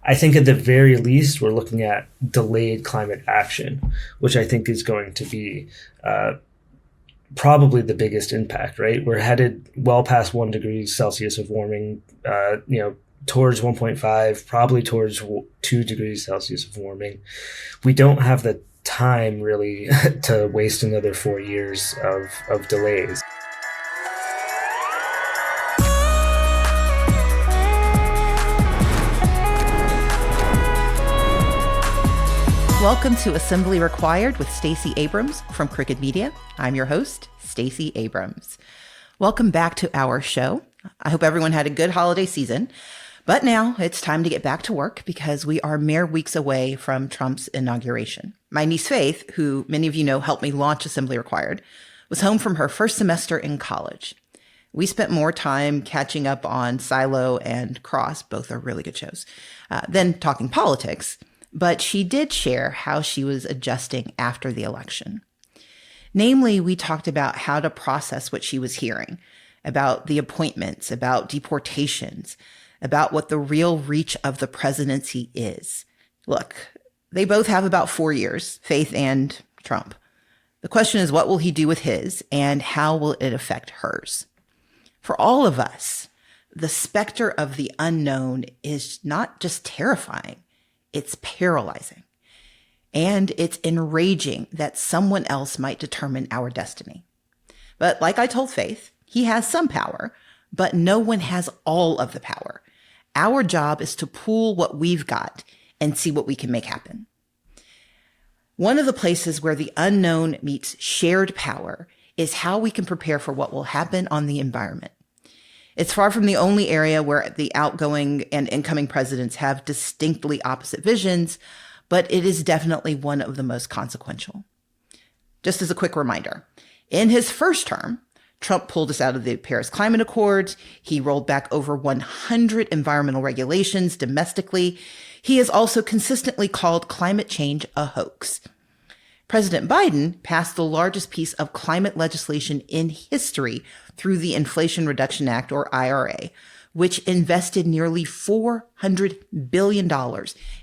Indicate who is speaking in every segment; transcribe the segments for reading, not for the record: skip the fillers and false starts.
Speaker 1: I think at the very least, we're looking at delayed climate action, which I think is going to be probably the biggest impact, right? We're headed well past 1 degree Celsius of warming, towards 1.5, probably towards 2 degrees Celsius of warming. We don't have the time really to waste another 4 years of delays.
Speaker 2: Welcome to Assembly Required with Stacey Abrams from Crooked Media. I'm your host, Stacey Abrams. Welcome back to our show. I hope everyone had a good holiday season. But now it's time to get back to work because we are mere weeks away from Trump's inauguration. My niece Faith, who many of you know helped me launch Assembly Required, was home from her first semester in college. We spent more time catching up on Silo and Cross, both are really good shows, than talking politics. But she did share how she was adjusting after the election. Namely, we talked about how to process what she was hearing, about the appointments, about deportations, about what the real reach of the presidency is. Look, they both have about 4 years, Faith and Trump. The question is, what will he do with his, and how will it affect hers? For all of us, the specter of the unknown is not just terrifying, it's paralyzing. And it's enraging that someone else might determine our destiny. But like I told Faith, he has some power, but no one has all of the power. Our job is to pool what we've got and see what we can make happen. One of the places where the unknown meets shared power is how we can prepare for what will happen on the environment. It's far from the only area where the outgoing and incoming presidents have distinctly opposite visions, but it is definitely one of the most consequential. Just as a quick reminder, in his first term, Trump pulled us out of the Paris Climate Accords. He rolled back over 100 environmental regulations domestically. He has also consistently called climate change a hoax. President Biden passed the largest piece of climate legislation in history through the Inflation Reduction Act, or IRA, which invested nearly $400 billion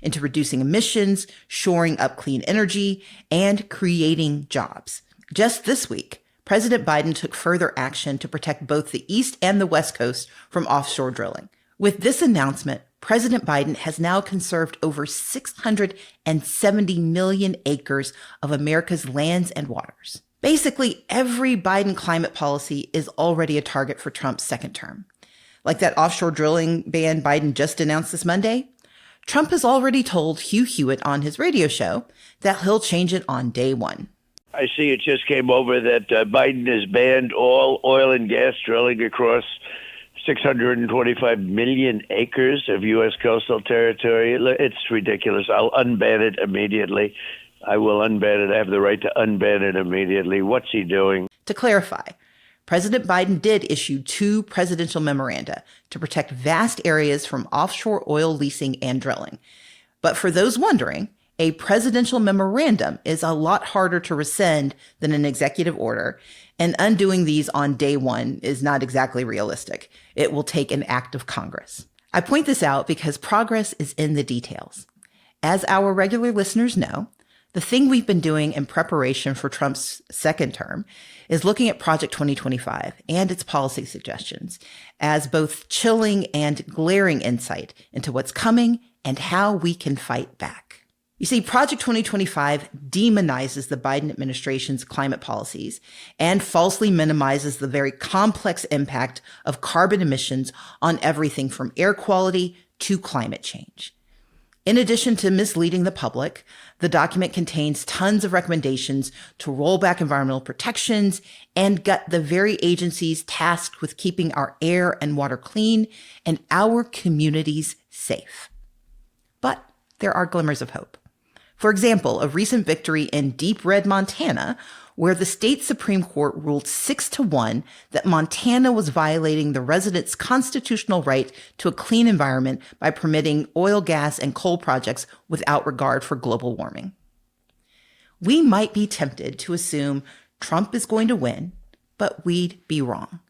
Speaker 2: into reducing emissions, shoring up clean energy, and creating jobs. Just this week, President Biden took further action to protect both the East and the West Coast from offshore drilling. With this announcement, President Biden has now conserved over 670 million acres of America's lands and waters. Basically, every Biden climate policy is already a target for Trump's second term. Like that offshore drilling ban Biden just announced this Monday, Trump has already told Hugh Hewitt on his radio show that he'll change it on day one.
Speaker 3: I see it just came over that Biden has banned all oil and gas drilling across 625 million acres of U.S. coastal territory. It's ridiculous. I'll unban it immediately. I will unban it. I have the right to unban it immediately. What's he doing?
Speaker 2: To clarify, President Biden did issue 2 presidential memoranda to protect vast areas from offshore oil leasing and drilling. But for those wondering, a presidential memorandum is a lot harder to rescind than an executive order, and undoing these on day one is not exactly realistic. It will take an act of Congress. I point this out because progress is in the details. As our regular listeners know, the thing we've been doing in preparation for Trump's second term is looking at Project 2025 and its policy suggestions as both chilling and glaring insight into what's coming and how we can fight back. You see, Project 2025 demonizes the Biden administration's climate policies and falsely minimizes the very complex impact of carbon emissions on everything from air quality to climate change. In addition to misleading the public, the document contains tons of recommendations to roll back environmental protections and gut the very agencies tasked with keeping our air and water clean and our communities safe. But there are glimmers of hope. For example, a recent victory in deep red Montana, where the state Supreme Court ruled 6-1 that Montana was violating the residents' constitutional right to a clean environment by permitting oil, gas, and coal projects without regard for global warming. We might be tempted to assume Trump is going to win, but we'd be wrong.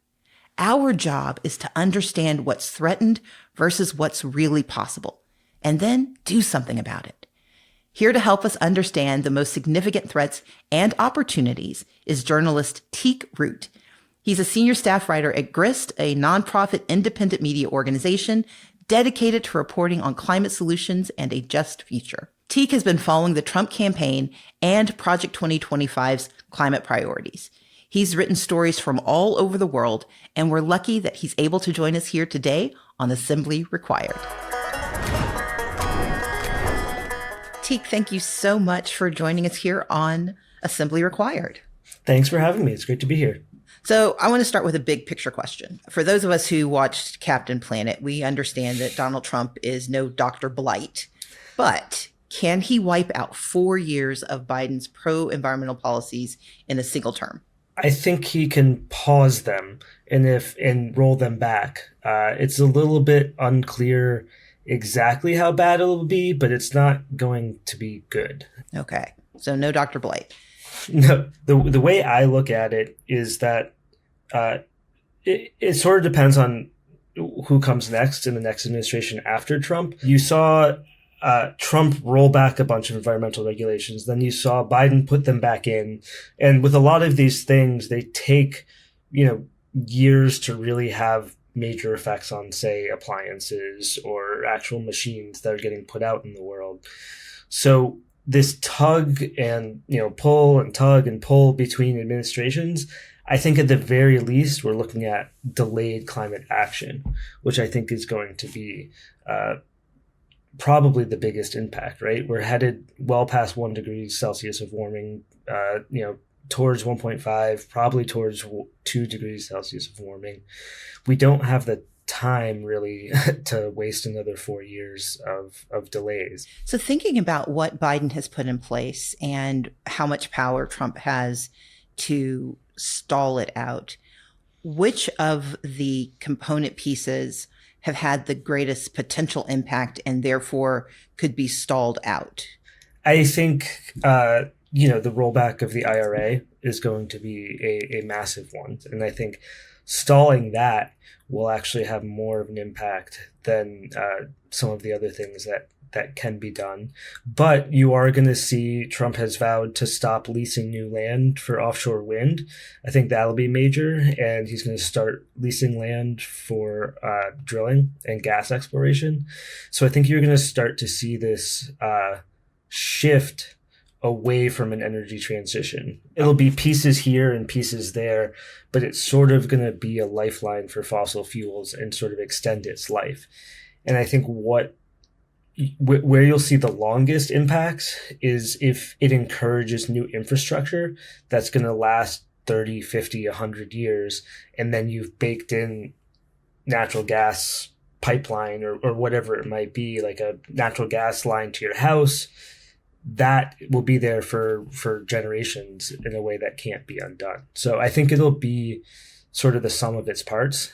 Speaker 2: Our job is to understand what's threatened versus what's really possible and then do something about it. Here to help us understand the most significant threats and opportunities is journalist Tik Root. He's a senior staff writer at Grist, a nonprofit independent media organization dedicated to reporting on climate solutions and a just future. Tik has been following the Trump campaign and Project 2025's climate priorities. He's written stories from all over the world, and we're lucky that he's able to join us here today on Assembly Required. Tik, thank you so much for joining us here on Assembly Required.
Speaker 1: Thanks for having me. It's great to be here.
Speaker 2: So I want to start with a big picture question. For those of us who watched Captain Planet, we understand that Donald Trump is no Dr. Blight, but can he wipe out 4 years of Biden's pro-environmental policies in a single term?
Speaker 1: I think he can pause them and roll them back. It's a little bit unclear exactly how bad it'll be, but it's not going to be good.
Speaker 2: Okay, so no Dr. Blight.
Speaker 1: No, the way I look at it is that it sort of depends on who comes next in the next administration after Trump. You saw Trump roll back a bunch of environmental regulations. Then you saw Biden put them back in. And with a lot of these things, they take, years to really have major effects on, say, appliances or actual machines that are getting put out in the world. So this tug and, pull and tug and pull between administrations, I think at the very least, we're looking at delayed climate action, which I think is going to be probably the biggest impact, right? We're headed well past 1 degree Celsius of warming, towards 1.5, probably towards 2 degrees Celsius of warming. We don't have the time really to waste another 4 years of delays.
Speaker 2: So thinking about what Biden has put in place and how much power Trump has to stall it out, which of the component pieces have had the greatest potential impact and therefore could be stalled out?
Speaker 1: I think, the rollback of the IRA is going to be a massive one. And I think stalling that will actually have more of an impact than some of the other things that can be done. But you are going to see Trump has vowed to stop leasing new land for offshore wind. I think that'll be major. And he's going to start leasing land for drilling and gas exploration. So I think you're going to start to see this shift away from an energy transition. It'll be pieces here and pieces there, but it's sort of going to be a lifeline for fossil fuels and sort of extend its life. And I think where you'll see the longest impacts is if it encourages new infrastructure that's going to last 30, 50, 100 years, and then you've baked in natural gas pipeline or whatever it might be, like a natural gas line to your house. That will be there for generations in a way that can't be undone. So I think it'll be sort of the sum of its parts,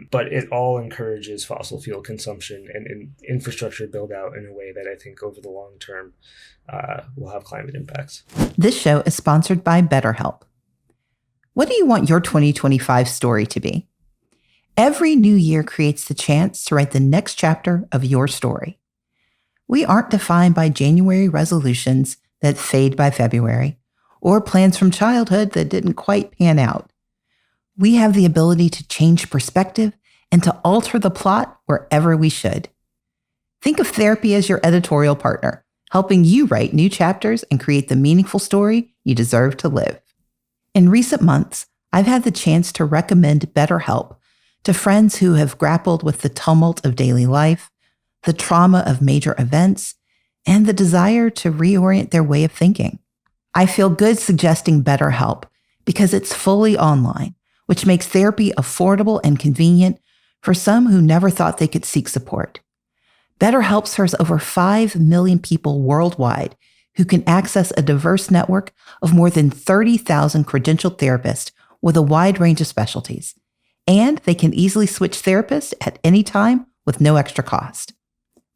Speaker 1: but it all encourages fossil fuel consumption and infrastructure build out in a way that I think over the long term will have climate impacts.
Speaker 2: This show is sponsored by BetterHelp. What do you want your 2025 story to be? Every new year creates the chance to write the next chapter of your story. We aren't defined by January resolutions that fade by February or plans from childhood that didn't quite pan out. We have the ability to change perspective and to alter the plot wherever we should. Think of therapy as your editorial partner, helping you write new chapters and create the meaningful story you deserve to live. In recent months, I've had the chance to recommend BetterHelp to friends who have grappled with the tumult of daily life, the trauma of major events, and the desire to reorient their way of thinking. I feel good suggesting BetterHelp because it's fully online, which makes therapy affordable and convenient for some who never thought they could seek support. BetterHelp serves over 5 million people worldwide who can access a diverse network of more than 30,000 credentialed therapists with a wide range of specialties. And they can easily switch therapists at any time with no extra cost.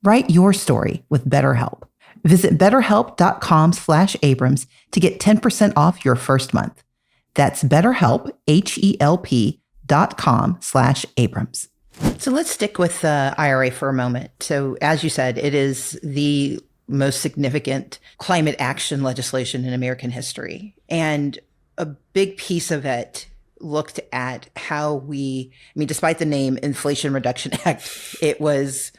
Speaker 2: Write your story with BetterHelp. Visit betterhelp.com/Abrams to get 10% off your first month. That's BetterHelp, HELP.com/Abrams. So let's stick with the IRA for a moment. So as you said, it is the most significant climate action legislation in American history. And a big piece of it looked at how despite the name Inflation Reduction Act, it was,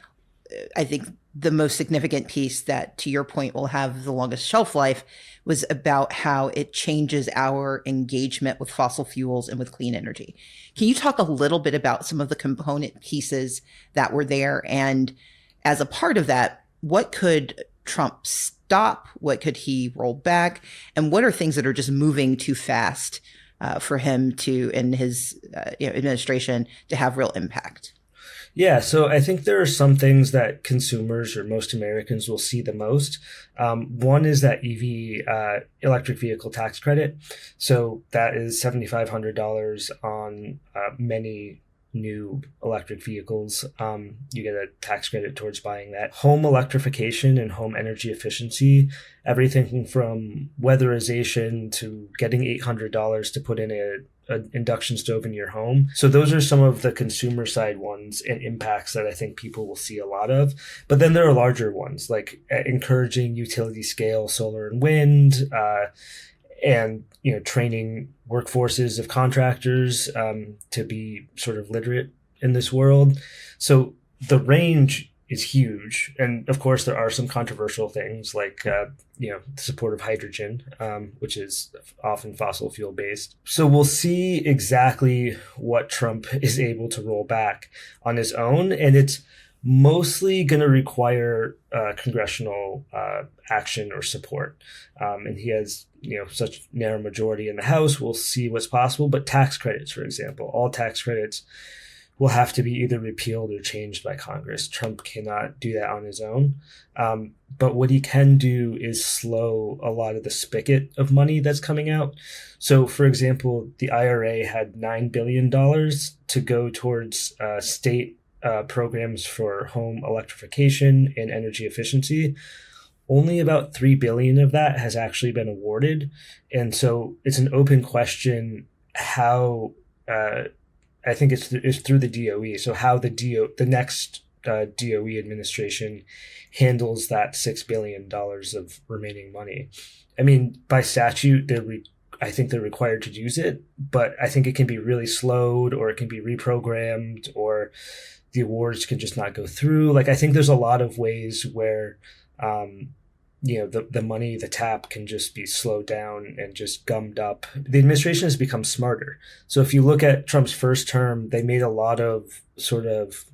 Speaker 2: I think, the most significant piece that, to your point, will have the longest shelf life was about how it changes our engagement with fossil fuels and with clean energy. Can you talk a little bit about some of the component pieces that were there? And as a part of that, what could Trump stop? What could he roll back? And what are things that are just moving too fast for him to, and his administration, to have real impact?
Speaker 1: Yeah, so I think there are some things that consumers or most Americans will see the most. One is that EV electric vehicle tax credit. So that is $7,500 on many new electric vehicles. You get a tax credit towards buying that. Home electrification and home energy efficiency, everything from weatherization to getting $800 to put in an induction stove in your home. So those are some of the consumer side ones and impacts that I think people will see a lot of. But then there are larger ones, like encouraging utility scale solar and wind, and training workforces of contractors to be sort of literate in this world. So the range is huge, and of course there are some controversial things like the support of hydrogen, which is often fossil fuel based. So we'll see exactly what Trump is able to roll back on his own, and it's mostly going to require congressional action or support. And he has such narrow majority in the House. We'll see what's possible. But tax credits, for example, all tax credits will have to be either repealed or changed by Congress. Trump cannot do that on his own. But what he can do is slow a lot of the spigot of money that's coming out. So, for example, the IRA had $9 billion to go towards state programs for home electrification and energy efficiency. Only about $3 billion of that has actually been awarded. And so it's an open question how, I think it's through the DOE. So how the next DOE administration handles that $6 billion of remaining money. I mean, by statute, I think they're required to use it, but I think it can be really slowed, or it can be reprogrammed, or the awards can just not go through. Like, I think there's a lot of ways where, the money, the tap can just be slowed down and just gummed up. The administration has become smarter. So if you look at Trump's first term, they made a lot of sort of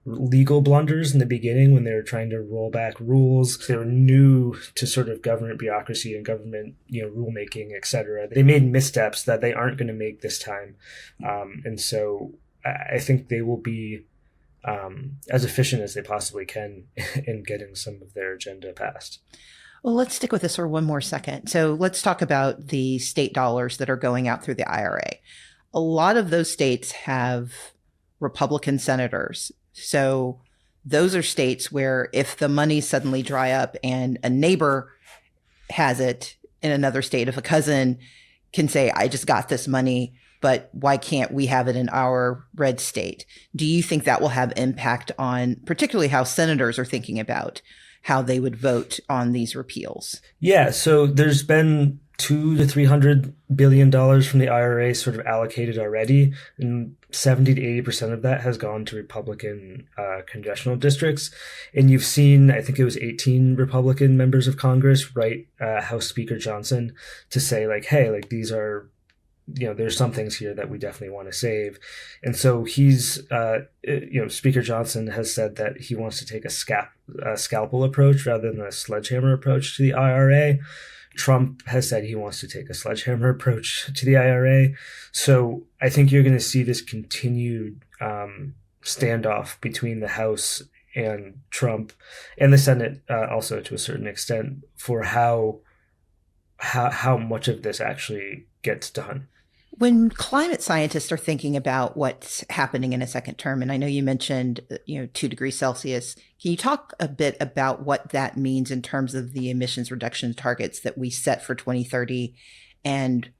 Speaker 1: legal blunders in the beginning when they were trying to roll back rules. They were new to sort of government bureaucracy and government, rulemaking, et cetera. They made missteps that they aren't going to make this time. And so I think they will be as efficient as they possibly can in getting some of their agenda passed.
Speaker 2: Well, let's stick with this for one more second. So let's talk about the state dollars that are going out through the IRA. A lot of those states have Republican senators. So those are states where if the money suddenly dry up and a neighbor has it in another state, if a cousin can say, I just got this money, but why can't we have it in our red state? Do you think that will have impact on particularly how senators are thinking about how they would vote on these repeals?
Speaker 1: Yeah, so there's been $200 to $300 billion from the IRA sort of allocated already, and 70 to 80% of that has gone to Republican congressional districts. And you've seen, I think it was 18 Republican members of Congress write House Speaker Johnson to say, like, hey, like, these are, there's some things here that we definitely want to save. And so he's, Speaker Johnson has said that he wants to take a scalpel approach rather than a sledgehammer approach to the IRA. Trump has said he wants to take a sledgehammer approach to the IRA. So I think you're going to see this continued standoff between the House and Trump, and the Senate also to a certain extent, for how much of this actually gets done.
Speaker 2: When climate scientists are thinking about what's happening in a second term, and I know you mentioned, 2 degrees Celsius, can you talk a bit about what that means in terms of the emissions reduction targets that we set for 2030? And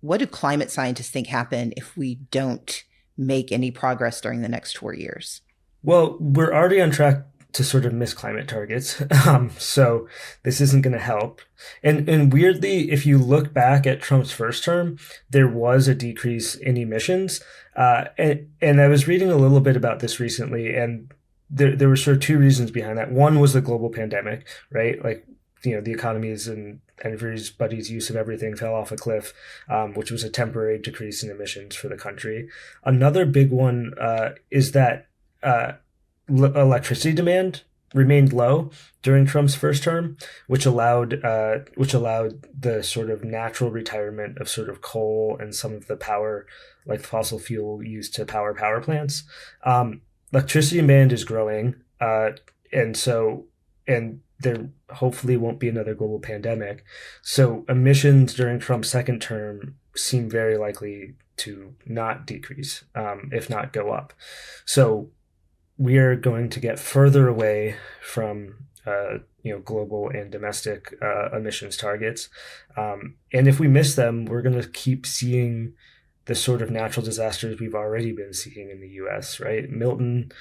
Speaker 2: what do climate scientists think happen if we don't make any progress during the next 4 years?
Speaker 1: Well, we're already on track to sort of miss climate targets. So this isn't going to help. And weirdly, if you look back at Trump's first term, there was a decrease in emissions. And I was reading a little bit about this recently, and there were sort of two reasons behind that. One was the global pandemic, right? Like, the economies and everybody's use of everything fell off a cliff, which was a temporary decrease in emissions for the country. Another big one is that electricity demand remained low during Trump's first term, which allowed the sort of natural retirement of sort of coal and some of the power, like fossil fuel used to power plants. Electricity demand is growing, and there hopefully won't be another global pandemic. So emissions during Trump's second term seem very likely to not decrease, if not go up. So we are going to get further away from global and domestic emissions targets. And if we miss them, we're going to keep seeing the sort of natural disasters we've already been seeing in the US, right? Milton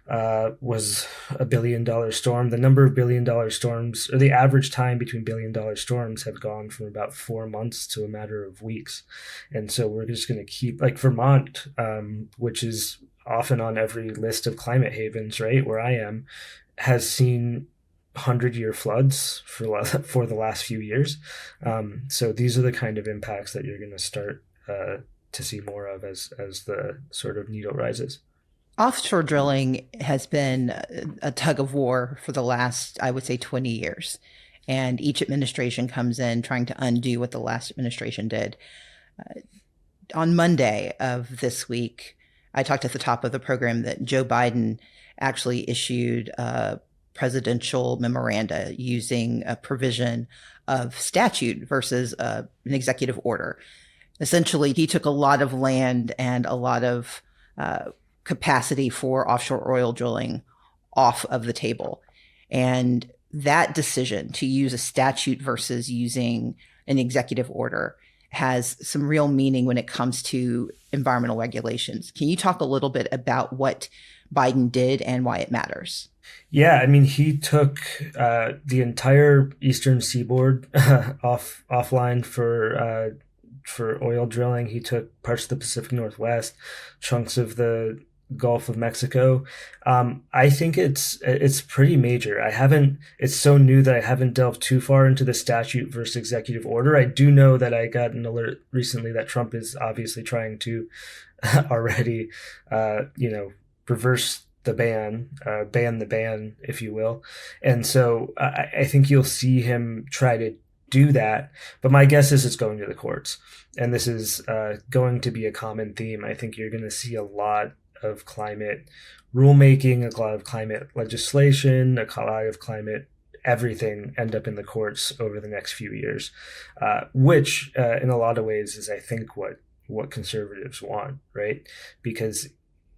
Speaker 1: was a $1 billion storm. The number of $1 billion storms, or the average time between $1 billion storms, have gone from about 4 months to a matter of weeks. And so we're just going to keep, like Vermont, which is often on every list of climate havens, right, where I am, has seen 100-year floods for the last few years. So these are the kind of impacts that you're going to start to see more of as the sort of needle rises.
Speaker 2: Offshore drilling has been a tug of war for the last, I would say, 20 years. And each administration comes in trying to undo what the last administration did. On Monday of this week, I talked at the top of the program that Joe Biden actually issued a presidential memoranda using a provision of statute versus an executive order. Essentially, he took a lot of land and a lot of capacity for offshore oil drilling off of the table. And that decision to use a statute versus using an executive order has some real meaning when it comes to environmental regulations. Can you talk a little bit about what Biden did and why it matters?
Speaker 1: Yeah, I mean, he took the entire eastern seaboard offline for oil drilling. He took parts of the Pacific Northwest, chunks of the Gulf of Mexico. I think it's pretty major. It's so new that I haven't delved too far into the statute versus executive order. I do know that I got an alert recently that Trump is obviously trying to already, reverse the ban the ban, if you will. And so I think you'll see him try to do that. But my guess is it's going to the courts. And this is going to be a common theme. I think you're going to see a lot of climate rulemaking, a lot of climate legislation, a lot of climate everything end up in the courts over the next few years, which in a lot of ways is, I think, what conservatives want, right? Because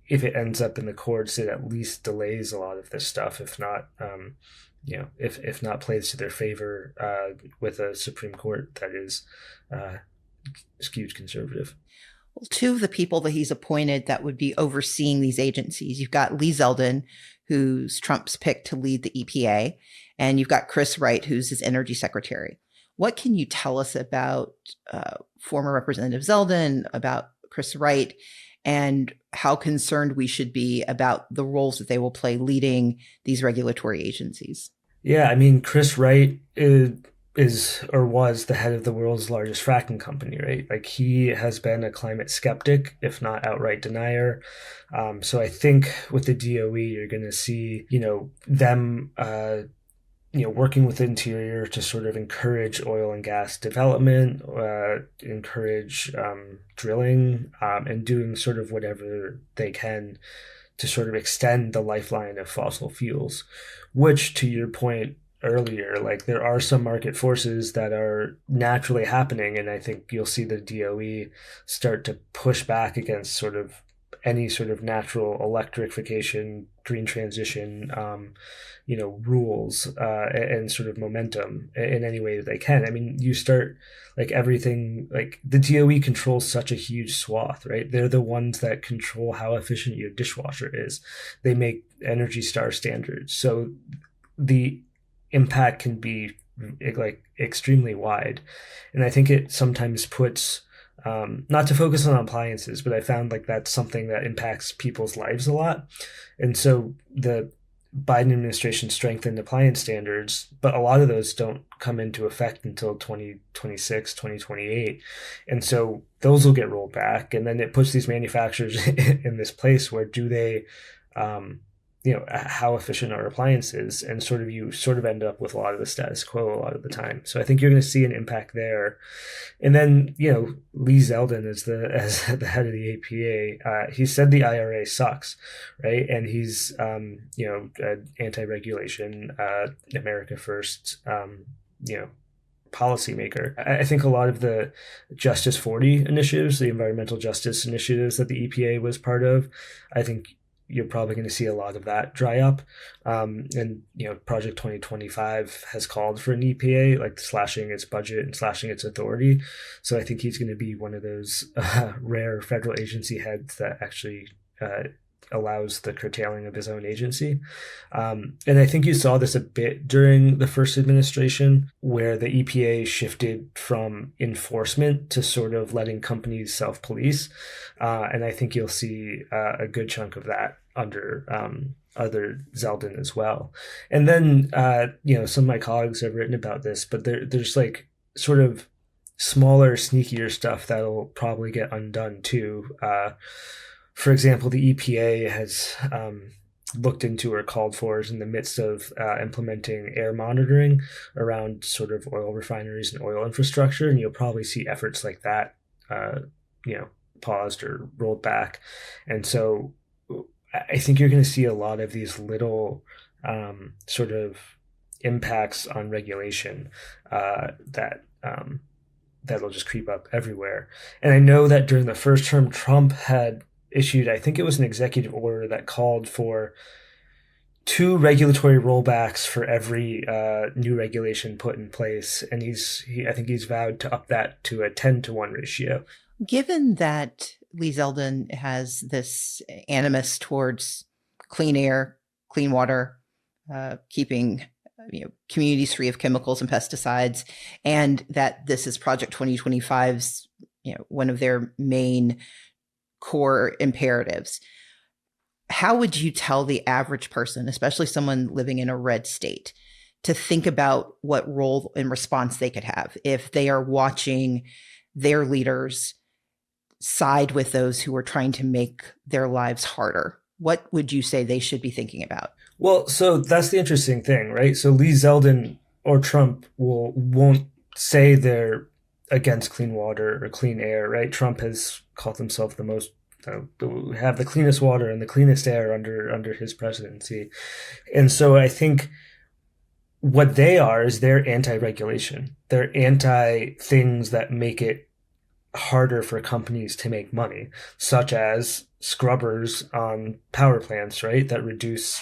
Speaker 1: if it ends up in the courts, it at least delays a lot of this stuff, if not, if not plays to their favor with a Supreme Court that is skewed conservative.
Speaker 2: Well, two of the people that he's appointed that would be overseeing these agencies, you've got Lee Zeldin, who's Trump's pick to lead the EPA, and you've got Chris Wright, who's his energy secretary. What can you tell us about former Representative Zeldin, about Chris Wright, and how concerned we should be about the roles that they will play leading these regulatory agencies?
Speaker 1: Yeah, I mean, Chris Wright is or was the head of the world's largest fracking company, right? Like, he has been a climate skeptic, if not outright denier. So I think with the DOE, you're going to see, them, working with Interior to sort of encourage oil and gas development, encourage drilling, and doing sort of whatever they can to sort of extend the lifeline of fossil fuels, which, to your point earlier, like, there are some market forces that are naturally happening, and I think you'll see the DOE start to push back against sort of any sort of natural electrification green transition, rules and sort of momentum in any way that they can. I mean, you start like everything, like the DOE controls such a huge swath, right? They're the ones that control how efficient your dishwasher is. They make Energy Star standards. So the impact can be like extremely wide. And I think it sometimes puts, not to focus on appliances, but I found like that's something that impacts people's lives a lot. And so the Biden administration strengthened appliance standards, but a lot of those don't come into effect until 2026, 2028. And so those will get rolled back. And then it puts these manufacturers in this place where do they, how efficient are appliances, and you end up with a lot of the status quo a lot of the time. So I think you're going to see an impact there. And then, Lee Zeldin as the head of the APA, he said the IRA sucks, right? And he's, anti-regulation, America first, policymaker. I think a lot of the Justice 40 initiatives, the environmental justice initiatives that the EPA was part of, I think you're probably going to see a lot of that dry up. And Project 2025 has called for an EPA, like slashing its budget and slashing its authority. So I think he's going to be one of those rare federal agency heads that actually allows the curtailing of his own agency. And I think you saw this a bit during the first administration, where the EPA shifted from enforcement to sort of letting companies self-police. And I think you'll see a good chunk of that under other Zeldin as well. And then, some of my colleagues have written about this, but there's like sort of smaller, sneakier stuff that'll probably get undone too. For example, the EPA has looked into or called for is in the midst of implementing air monitoring around sort of oil refineries and oil infrastructure. And you'll probably see efforts like that, paused or rolled back. And so I think you're going to see a lot of these little sort of impacts on regulation that'll just creep up everywhere. And I know that during the first term, Trump had issued, I think it was an executive order that called for 2 regulatory rollbacks for every new regulation put in place. And I think he's vowed to up that to a 10-to-1 ratio.
Speaker 2: Given that Lee Zeldin has this animus towards clean air, clean water, keeping communities free of chemicals and pesticides, and that this is Project 2025's one of their main core imperatives, how would you tell the average person, especially someone living in a red state, to think about what role and response they could have if they are watching their leaders side with those who are trying to make their lives harder? What would you say they should be thinking about?
Speaker 1: Well, so that's the interesting thing, right? So Lee Zeldin or Trump won't say they're against clean water or clean air, right? Trump has called himself the most have the cleanest water and the cleanest air under his presidency. And so I think what they are is they're anti-regulation. They're anti things that make it harder for companies to make money, such as scrubbers on power plants, right? That reduce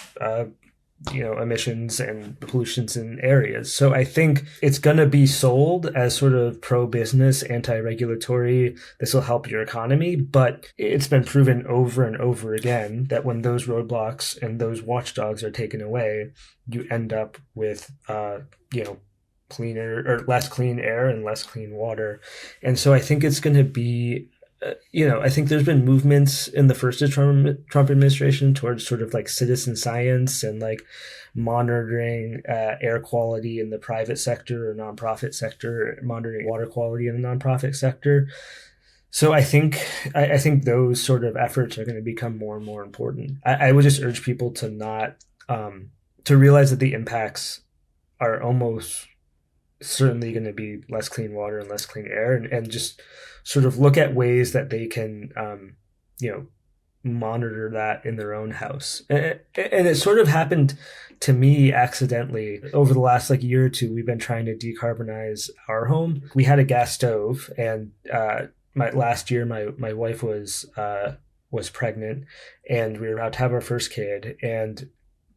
Speaker 1: emissions and pollutions in areas. So I think it's going to be sold as sort of pro-business, anti-regulatory, this will help your economy, but it's been proven over and over again that when those roadblocks and those watchdogs are taken away, you end up with cleaner or less clean air and less clean water. And so I think it's going to be I think there's been movements in the first Trump administration towards sort of like citizen science and like monitoring air quality in the private sector or nonprofit sector, monitoring water quality in the nonprofit sector. So I think those sort of efforts are going to become more and more important. I would just urge people to not to realize that the impacts are almost certainly going to be less clean water and less clean air, and just sort of look at ways that they can, monitor that in their own house. And it sort of happened to me accidentally. Over the last year or two, we've been trying to decarbonize our home. We had a gas stove, and last year my wife was was pregnant, and we were about to have our first kid. And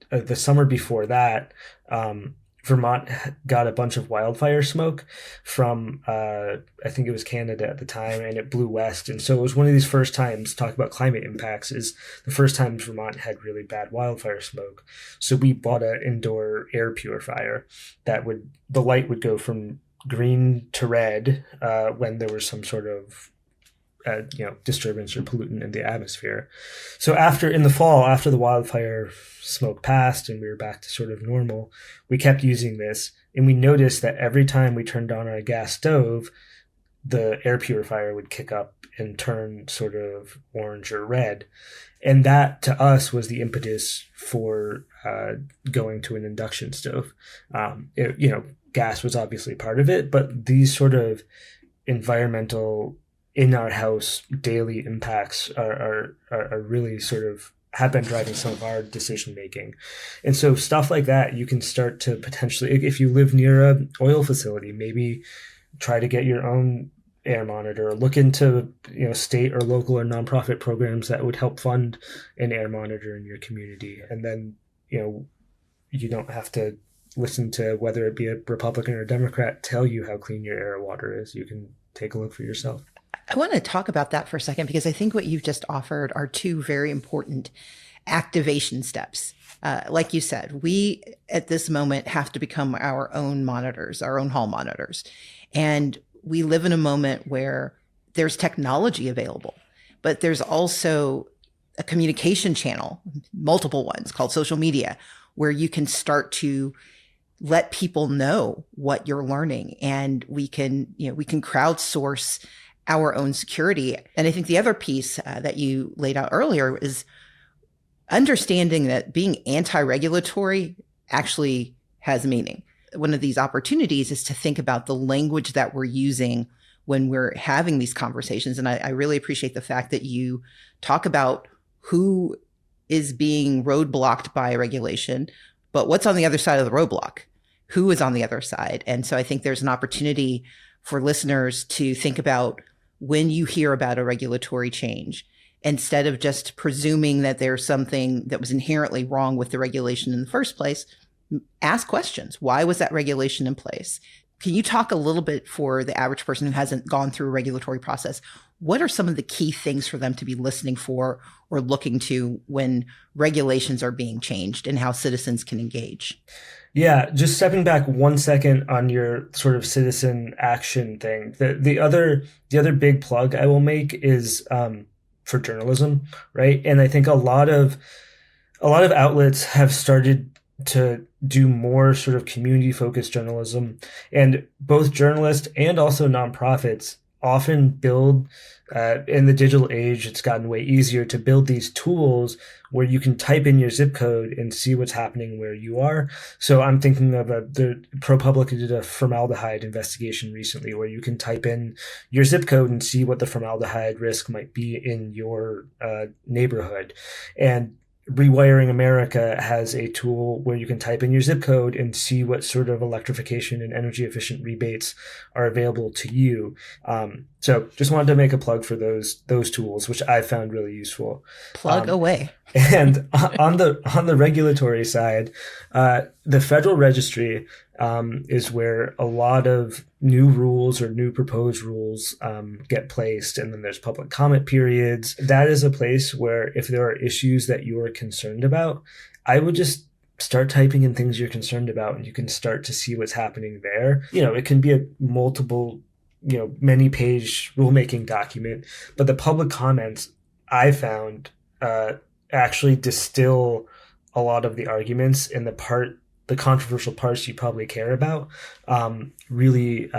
Speaker 1: the summer before that, Vermont got a bunch of wildfire smoke from, I think it was Canada at the time, and it blew west. And so it was one of these first times, talk about climate impacts, is the first time Vermont had really bad wildfire smoke. So we bought an indoor air purifier the light would go from green to red when there was some sort of disturbance or pollutant in the atmosphere. So in the fall, after the wildfire smoke passed and we were back to sort of normal, we kept using this, and we noticed that every time we turned on our gas stove, the air purifier would kick up and turn sort of orange or red. And that to us was the impetus for going to an induction stove. Gas was obviously part of it, but these sort of environmental in our house daily impacts are really sort of have been driving some of our decision making. And so stuff like that, you can start to potentially, if you live near a oil facility, maybe try to get your own air monitor, or look into state or local or nonprofit programs that would help fund an air monitor in your community. And then you don't have to listen to whether it be a Republican or a Democrat tell you how clean your air or water is. You can take a look for yourself.
Speaker 2: I want to talk about that for a second, because I think what you've just offered are two very important activation steps. Like you said, we at this moment have to become our own monitors, our own hall monitors. And we live in a moment where there's technology available, but there's also a communication channel, multiple ones, called social media, where you can start to let people know what you're learning, and we can crowdsource our own security. And I think the other piece that you laid out earlier is understanding that being anti-regulatory actually has meaning. One of these opportunities is to think about the language that we're using when we're having these conversations. And I really appreciate the fact that you talk about who is being roadblocked by a regulation, but what's on the other side of the roadblock? Who is on the other side? And so I think there's an opportunity for listeners to think about, when you hear about a regulatory change, instead of just presuming that there's something that was inherently wrong with the regulation in the first place, ask questions. Why was that regulation in place? Can you talk a little bit, for the average person who hasn't gone through a regulatory process, what are some of the key things for them to be listening for or looking to when regulations are being changed, and how citizens can engage?
Speaker 1: Yeah, just stepping back 1 second on your sort of citizen action thing. The other big plug I will make is for journalism, right? And I think a lot of outlets have started to do more sort of community focused journalism, and both journalists and also nonprofits often build, in the digital age, it's gotten way easier to build these tools where you can type in your zip code and see what's happening where you are. So I'm thinking of the ProPublica did a formaldehyde investigation recently, where you can type in your zip code and see what the formaldehyde risk might be in your neighborhood. And Rewiring America has a tool where you can type in your zip code and see what sort of electrification and energy efficient rebates are available to you. So just wanted to make a plug for those tools, which I found really useful.
Speaker 2: Plug away.
Speaker 1: And on the regulatory side, the Federal Registry is where a lot of new rules or new proposed rules get placed. And then there's public comment periods. That is a place where, if there are issues that you are concerned about, I would just start typing in things you're concerned about, and you can start to see what's happening there. It can be a multiple, many page rulemaking document, but the public comments I found actually distill a lot of the arguments in the controversial parts you probably care about really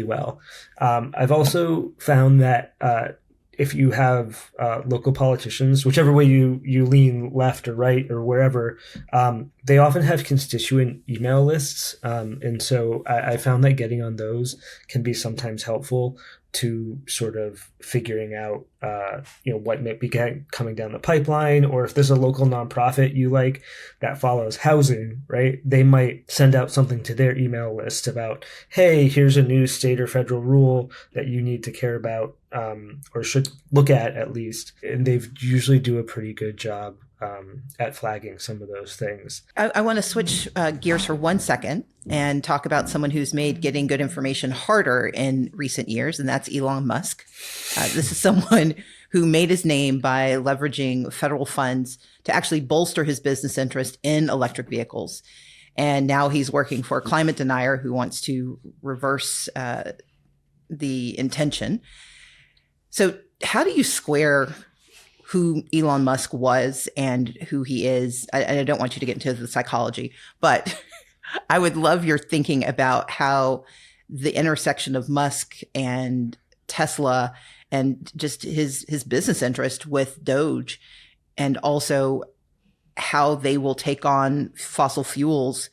Speaker 1: well. I've also found that if you have local politicians, whichever way you lean, left or right or wherever, they often have constituent email lists. And so I found that getting on those can be sometimes helpful. to sort of figuring out, what may be coming down the pipeline, or if there's a local nonprofit you like that follows housing, right? They might send out something to their email list about, hey, here's a new state or federal rule that you need to care about, or should look at least. And they usually do a pretty good job at flagging some of those things.
Speaker 2: I want to switch gears for 1 second and talk about someone who's made getting good information harder in recent years, and that's Elon Musk. This is someone who made his name by leveraging federal funds to actually bolster his business interest in electric vehicles. And now he's working for a climate denier who wants to reverse the intention. So how do you square who Elon Musk was and who he is? I don't want you to get into the psychology, but I would love your thinking about how the intersection of Musk and Tesla and just his business interest with Doge, and also how they will take on fossil fuels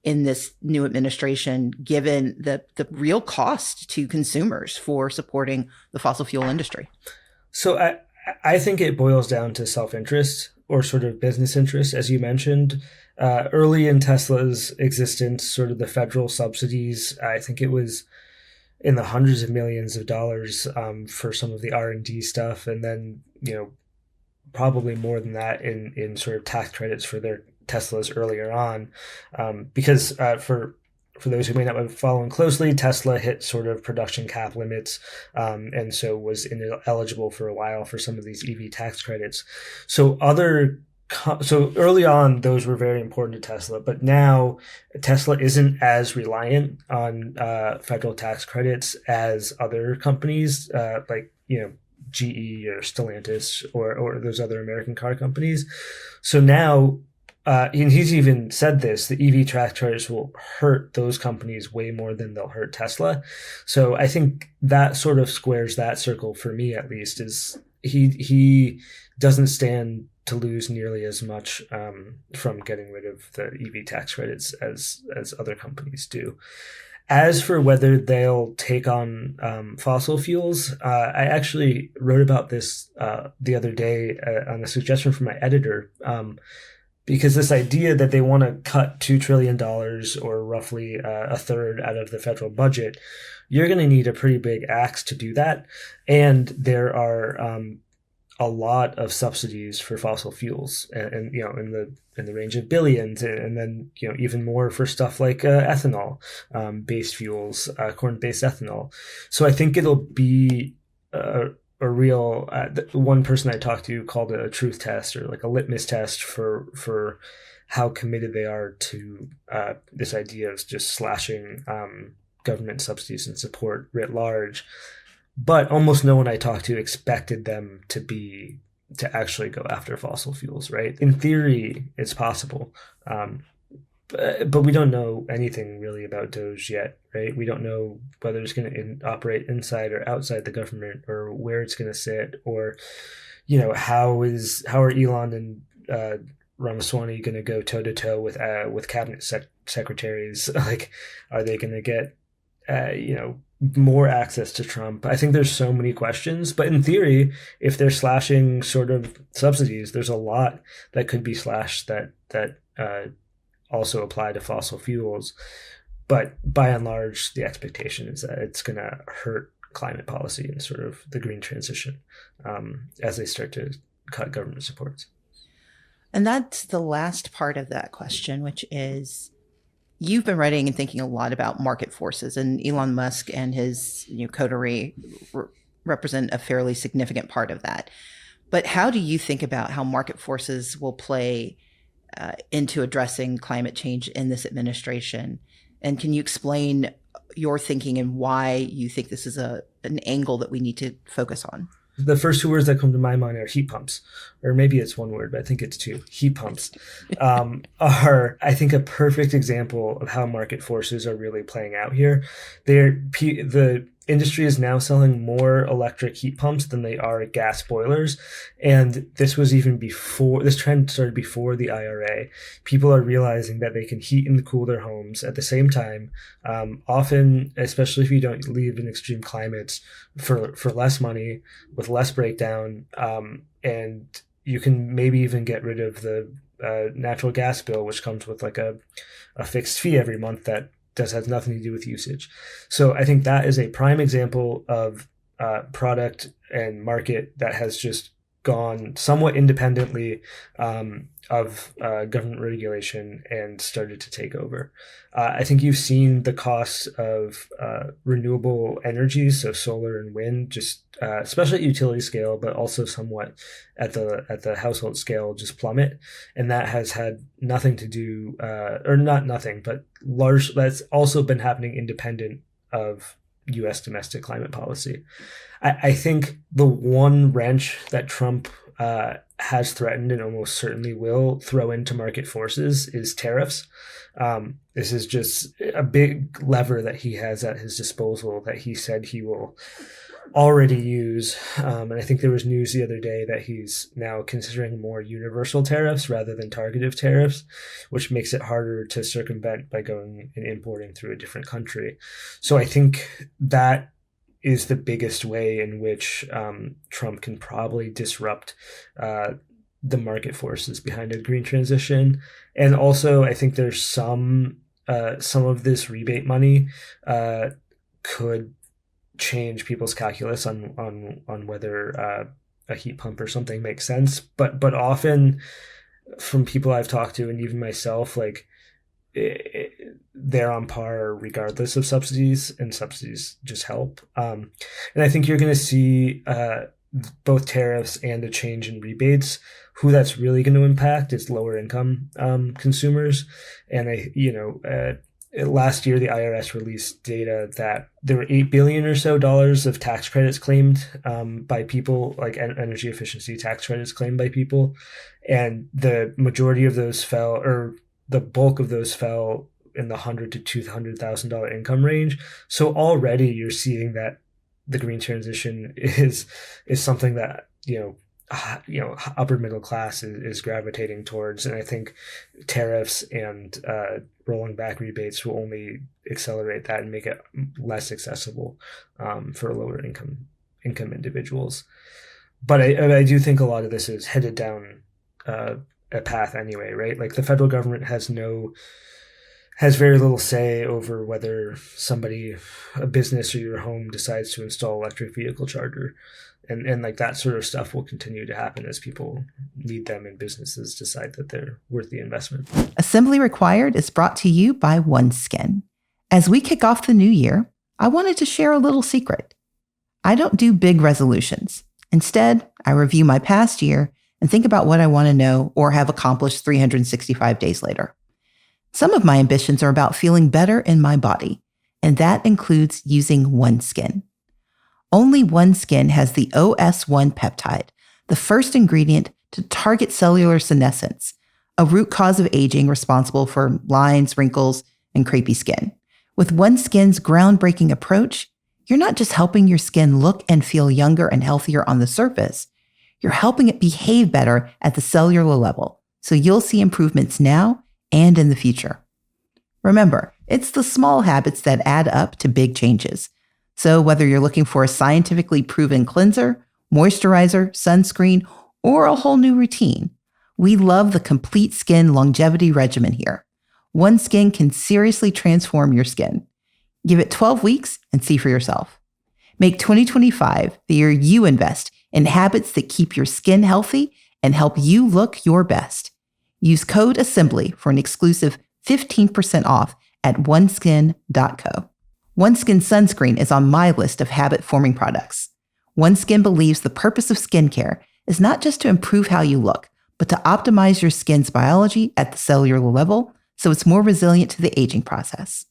Speaker 2: in this new administration, given the real cost to consumers for supporting the fossil fuel industry.
Speaker 1: So I think it boils down to self-interest or sort of business interest, as you mentioned. Early in Tesla's existence, sort of the federal subsidies, I think it was in the hundreds of millions of dollars for some of the R&D stuff. And then, probably more than that in sort of tax credits for their Teslas earlier on. Because for those who may not be following closely, Tesla hit sort of production cap limits, and so was ineligible for a while for some of these EV tax credits. So early on, those were very important to Tesla, but now Tesla isn't as reliant on federal tax credits as other companies like GE or Stellantis or those other American car companies. So now, and he's even said this, the EV tax credits will hurt those companies way more than they'll hurt Tesla. So I think that sort of squares that circle for me, at least, is he doesn't stand to lose nearly as much from getting rid of the EV tax credits as other companies do. As for whether they'll take on fossil fuels, I actually wrote about this the other day on a suggestion from my editor, because this idea that they want to cut $2 trillion or roughly a third out of the federal budget, you're going to need a pretty big axe to do that. And there are a lot of subsidies for fossil fuels, and in the range of billions, and then even more for stuff like ethanol based fuels, corn-based ethanol. So I think it'll be a real one person I talked to called it a truth test, or like a litmus test for how committed they are to this idea of just slashing government subsidies and support writ large. But almost no one I talked to expected them to actually go after fossil fuels, right? In theory, it's possible. But we don't know anything really about Doge yet, right? We don't know whether it's going to operate inside or outside the government, or where it's going to sit, or how are Elon and Ramaswamy going to go toe to toe with cabinet secretaries? Like, are they going to get more access to Trump? I think there's so many questions, but in theory, if they're slashing sort of subsidies, there's a lot that could be slashed that also apply to fossil fuels. But by and large, the expectation is that it's going to hurt climate policy and sort of the green transition as they start to cut government supports.
Speaker 2: And that's the last part of that question, which is, you've been writing and thinking a lot about market forces, and Elon Musk and his coterie represent a fairly significant part of that. But how do you think about how market forces will play into addressing climate change in this administration? And can you explain your thinking and why you think this is an angle that we need to focus on?
Speaker 1: The first two words that come to my mind are heat pumps, or maybe it's one word, but I think it's two. Heat pumps are, I think, a perfect example of how market forces are really playing out here. The industry is now selling more electric heat pumps than they are gas boilers. And this was even before, this trend started before the IRA. People are realizing that they can heat and cool their homes at the same time, often, especially if you don't live in extreme climates, for less money, with less breakdown, and you can maybe even get rid of the natural gas bill, which comes with like a fixed fee every month that has nothing to do with usage. So I think that is a prime example of product and market that has just gone somewhat independently of government regulation and started to take over. I think you've seen the costs of renewable energy, so solar and wind, just especially at utility scale, but also somewhat at the household scale, just plummet. And that has had nothing to do, or not nothing, but large. That's also been happening independent of U.S. domestic climate policy. I think the one wrench that Trump has threatened and almost certainly will throw into market forces is tariffs. This is just a big lever that he has at his disposal that he said he will already use. And I think there was news the other day that he's now considering more universal tariffs rather than targeted tariffs, which makes it harder to circumvent by going and importing through a different country. So I think that is the biggest way in which Trump can probably disrupt the market forces behind a green transition. And also, I think there's some of this rebate money could change people's calculus on whether a heat pump or something makes sense. But often, from people I've talked to and even myself, like they're on par regardless of subsidies, and subsidies just help. And I think you're going to see both tariffs and a change in rebates. Who that's really going to impact is lower income consumers. And last year the IRS released data that there were $8 billion or so of tax credits claimed by people, like energy efficiency tax credits claimed by people, and the majority of those fell, or the bulk of those fell in the $100,000 to $200,000 income range. So already you're seeing that the green transition is something that upper middle class is gravitating towards. And I think tariffs and rolling back rebates will only accelerate that and make it less accessible for lower income individuals. But I do think a lot of this is headed down a path anyway, right? Like the federal government has very little say over whether a business or your home decides to install electric vehicle charger. And like that sort of stuff will continue to happen as people need them and businesses decide that they're worth the investment.
Speaker 2: Assembly Required is brought to you by OneSkin. As we kick off the new year, I wanted to share a little secret. I don't do big resolutions. Instead, I review my past year and think about what I want to know or have accomplished 365 days later. Some of my ambitions are about feeling better in my body, and that includes using OneSkin. Only OneSkin has the OS1 peptide, the first ingredient to target cellular senescence, a root cause of aging responsible for lines, wrinkles, and crepey skin. With OneSkin's groundbreaking approach, you're not just helping your skin look and feel younger and healthier on the surface, you're helping it behave better at the cellular level, so you'll see improvements now and in the future. Remember, it's the small habits that add up to big changes. So whether you're looking for a scientifically proven cleanser, moisturizer, sunscreen, or a whole new routine, we love the complete skin longevity regimen here. OneSkin can seriously transform your skin. Give it 12 weeks and see for yourself. Make 2025 the year you invest in habits that keep your skin healthy and help you look your best. Use code ASSEMBLY for an exclusive 15% off at oneskin.co. OneSkin sunscreen is on my list of habit-forming products. OneSkin believes the purpose of skincare is not just to improve how you look, but to optimize your skin's biology at the cellular level so it's more resilient to the aging process.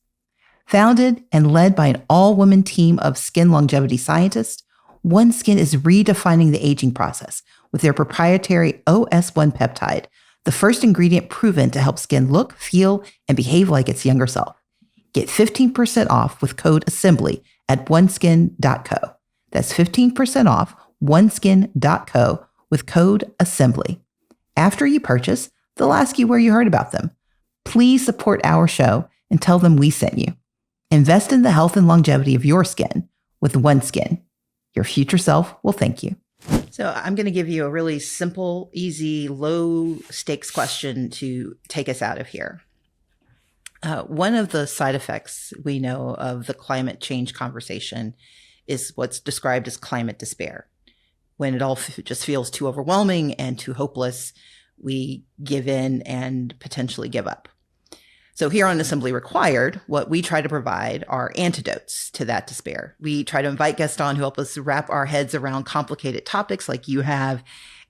Speaker 2: Founded and led by an all-woman team of skin longevity scientists, OneSkin is redefining the aging process with their proprietary OS1 peptide, the first ingredient proven to help skin look, feel, and behave like its younger self. Get 15% off with code ASSEMBLY at oneskin.co. That's 15% off oneskin.co with code ASSEMBLY. After you purchase, they'll ask you where you heard about them. Please support our show and tell them we sent you. Invest in the health and longevity of your skin with OneSkin. Your future self will thank you. So I'm going to give you a really simple, easy, low stakes question to take us out of here. One of the side effects we know of the climate change conversation is what's described as climate despair. When it all just feels too overwhelming and too hopeless, we give in and potentially give up. So here on Assembly Required, what we try to provide are antidotes to that despair. We try to invite guests on who help us wrap our heads around complicated topics like you have,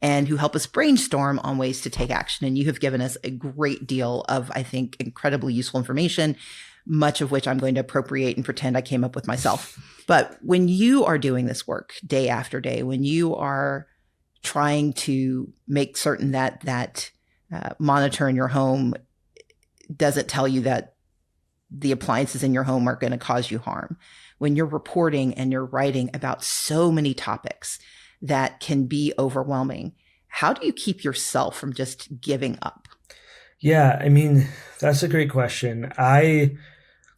Speaker 2: and who help us brainstorm on ways to take action. And you have given us a great deal of, I think, incredibly useful information, much of which I'm going to appropriate and pretend I came up with myself. But when you are doing this work day after day, when you are trying to make certain that monitor in your home doesn't tell you that the appliances in your home are going to cause you harm, when you're reporting and you're writing about so many topics that can be overwhelming, how do you keep yourself from just giving up?
Speaker 1: Yeah, I mean, that's a great question. I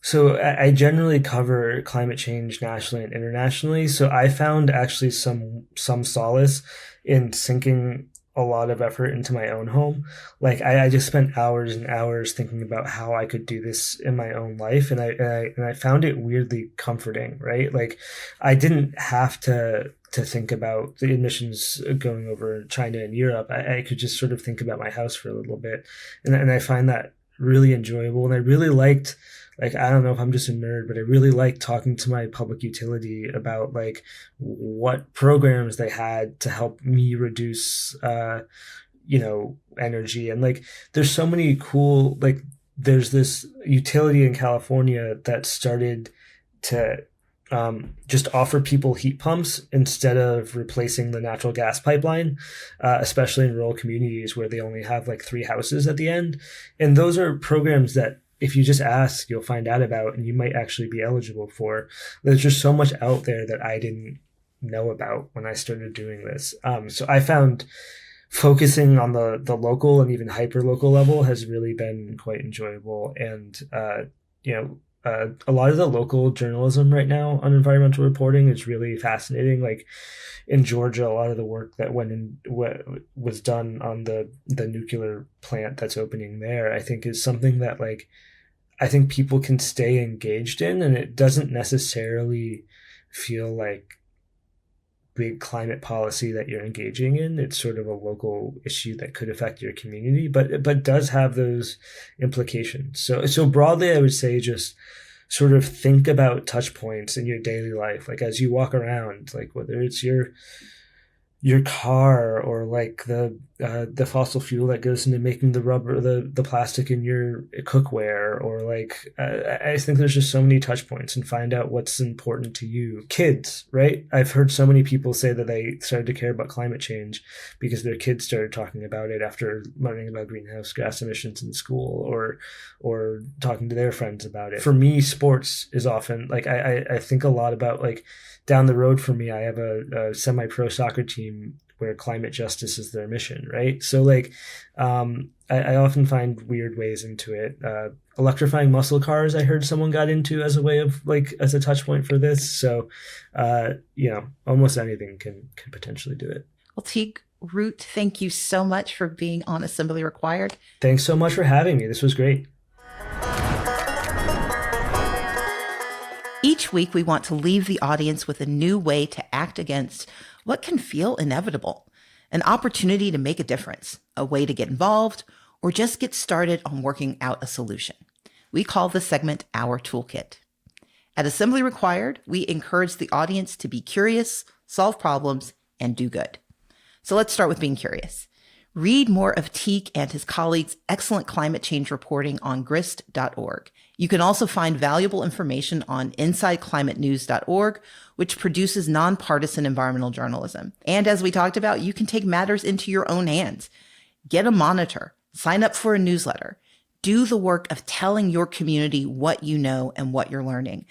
Speaker 1: generally cover climate change nationally and internationally. So I found actually some solace in sinking a lot of effort into my own home. Like I just spent hours and hours thinking about how I could do this in my own life. And I found it weirdly comforting, right? Like I didn't have to think about the emissions going over China and Europe. I could just sort of think about my house for a little bit. And I find that really enjoyable. And I really liked, like, I don't know if I'm just a nerd, but I really liked talking to my public utility about like what programs they had to help me reduce, energy. And like, there's so many cool, like there's this utility in California that started to just offer people heat pumps instead of replacing the natural gas pipeline, especially in rural communities where they only have like 3 houses at the end. And those are programs that if you just ask, you'll find out about, and you might actually be eligible for. There's just so much out there that I didn't know about when I started doing this. So I found focusing on the local and even hyper local level has really been quite enjoyable. And, a lot of the local journalism right now on environmental reporting is really fascinating. Like in Georgia, a lot of the work that was done on the nuclear plant that's opening there, I think is something that like, I think people can stay engaged in, and it doesn't necessarily feel like big climate policy that you're engaging in. It's sort of a local issue that could affect your community, but does have those implications. So broadly, I would say just sort of think about touch points in your daily life, like as you walk around, like whether it's your car or like the fossil fuel that goes into making the rubber, the plastic in your cookware, or like I think there's just so many touch points, and find out what's important to you. Kids, right? I've heard so many people say that they started to care about climate change because their kids started talking about it after learning about greenhouse gas emissions in school, or talking to their friends about it. For me, sports is often like I think a lot about like down the road for me, I have a semi-pro soccer team where climate justice is their mission, right? So like, I often find weird ways into it. Electrifying muscle cars, I heard someone got into as a way of like, as a touch point for this. So, almost anything can potentially do it.
Speaker 2: Well, Tik Root, thank you so much for being on Assembly Required.
Speaker 1: Thanks so much for having me. This was great.
Speaker 2: Each week, we want to leave the audience with a new way to act against what can feel inevitable, an opportunity to make a difference, a way to get involved, or just get started on working out a solution. We call this segment our Toolkit. At Assembly Required, we encourage the audience to be curious, solve problems, and do good. So let's start with being curious. Read more of Tik and his colleagues' excellent climate change reporting on grist.org. You can also find valuable information on insideclimatenews.org, which produces nonpartisan environmental journalism. And as we talked about, you can take matters into your own hands. Get a monitor, sign up for a newsletter, do the work of telling your community what you know and what you're learning.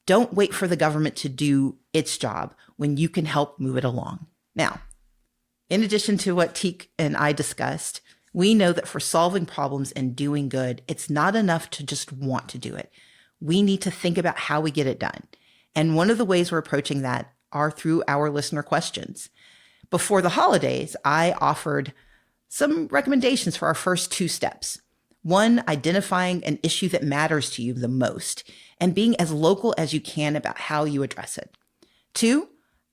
Speaker 2: Don't wait for the government to do its job when you can help move it along. Now, in addition to what Tik and I discussed, we know that for solving problems and doing good, it's not enough to just want to do it. We need to think about how we get it done. And one of the ways we're approaching that are through our listener questions. Before the holidays, I offered some recommendations for our first 2 steps. 1, identifying an issue that matters to you the most and being as local as you can about how you address it. 2,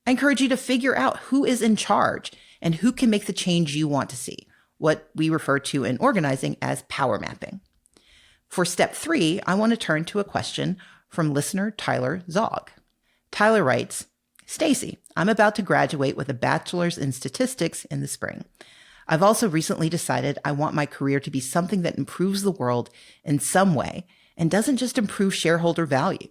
Speaker 2: I encourage you to figure out who is in charge and who can make the change you want to see, what we refer to in organizing as power mapping. For step 3, I want to turn to a question from listener Tyler Zog. Tyler writes, Stacey, I'm about to graduate with a bachelor's in statistics in the spring. I've also recently decided I want my career to be something that improves the world in some way and doesn't just improve shareholder value.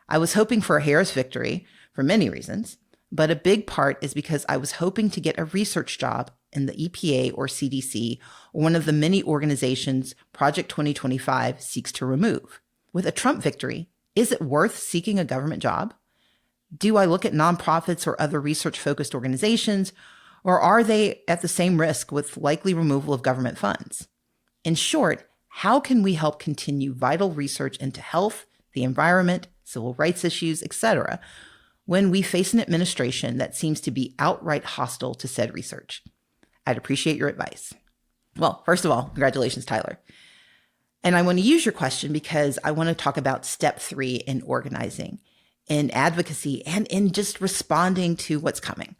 Speaker 2: I was hoping for a Harris victory for many reasons, but a big part is because I was hoping to get a research job in the EPA or CDC or one of the many organizations Project 2025 seeks to remove. With a Trump victory, is it worth seeking a government job? Do I look at nonprofits or other research-focused organizations, or are they at the same risk with likely removal of government funds? In short, how can we help continue vital research into health, the environment, civil rights issues, etc., when we face an administration that seems to be outright hostile to said research? I'd appreciate your advice. Well, first of all, congratulations, Tyler. And I want to use your question because I want to talk about step 3 in organizing, in advocacy, and in just responding to what's coming.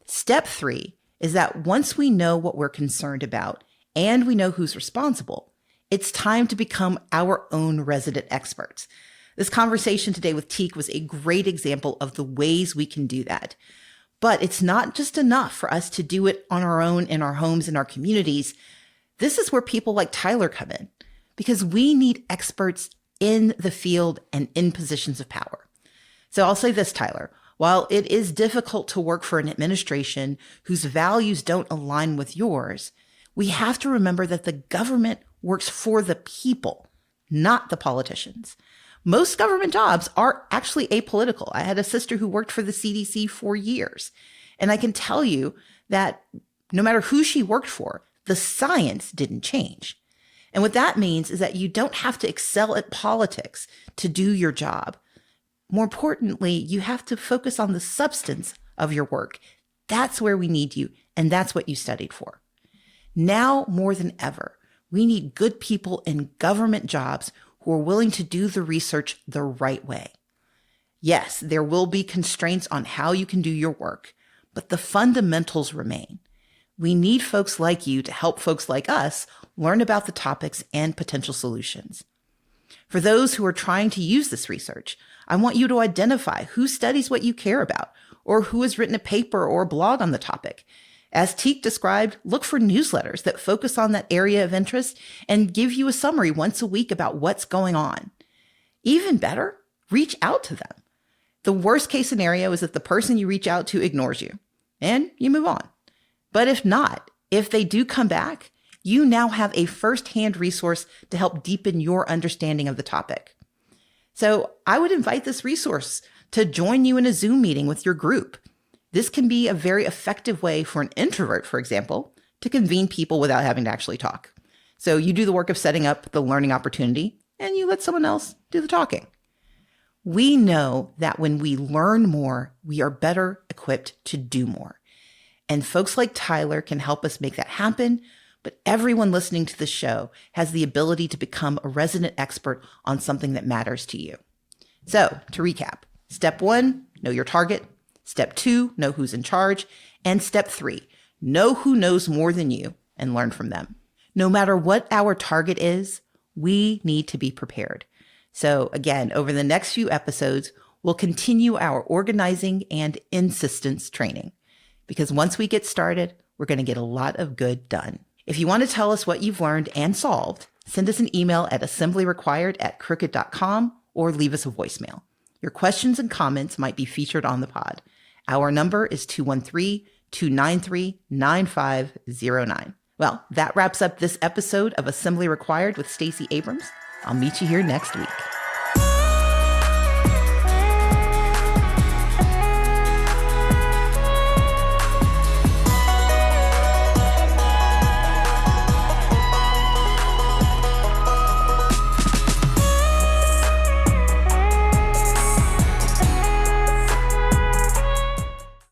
Speaker 2: Step 3 is that once we know what we're concerned about and we know who's responsible, it's time to become our own resident experts. This conversation today with Tik was a great example of the ways we can do that. But it's not just enough for us to do it on our own in our homes and our communities. This is where people like Tyler come in, because we need experts in the field and in positions of power. So I'll say this, Tyler. While it is difficult to work for an administration whose values don't align with yours, we have to remember that the government works for the people, not the politicians. Most government jobs are actually apolitical. I had a sister who worked for the CDC for years, and I can tell you that no matter who she worked for, the science didn't change. And what that means is that you don't have to excel at politics to do your job. More importantly, you have to focus on the substance of your work. That's where we need you, and that's what you studied for. Now more than ever, we need good people in government jobs who are willing to do the research the right way. Yes, there will be constraints on how you can do your work, but the fundamentals remain. We need folks like you to help folks like us learn about the topics and potential solutions. For those who are trying to use this research, I want you to identify who studies what you care about or who has written a paper or a blog on the topic. As Tik described, look for newsletters that focus on that area of interest and give you a summary once a week about what's going on. Even better, reach out to them. The worst case scenario is that the person you reach out to ignores you and you move on. But if not, if they do come back, you now have a firsthand resource to help deepen your understanding of the topic. So I would invite this resource to join you in a Zoom meeting with your group. This can be a very effective way for an introvert, for example, to convene people without having to actually talk. So you do the work of setting up the learning opportunity and you let someone else do the talking. We know that when we learn more, we are better equipped to do more. And folks like Tyler can help us make that happen. But everyone listening to the show has the ability to become a resident expert on something that matters to you. So to recap, step 1, know your target. Step 2, know who's in charge. And step 3, know who knows more than you and learn from them. No matter what our target is, we need to be prepared. So again, over the next few episodes, we'll continue our organizing and insistence training. Because once we get started, we're going to get a lot of good done. If you want to tell us what you've learned and solved, send us an email at assemblyrequired@crooked.com or leave us a voicemail. Your questions and comments might be featured on the pod. Our number is 213-293-9509. Well, that wraps up this episode of Assembly Required with Stacey Abrams. I'll meet you here next week.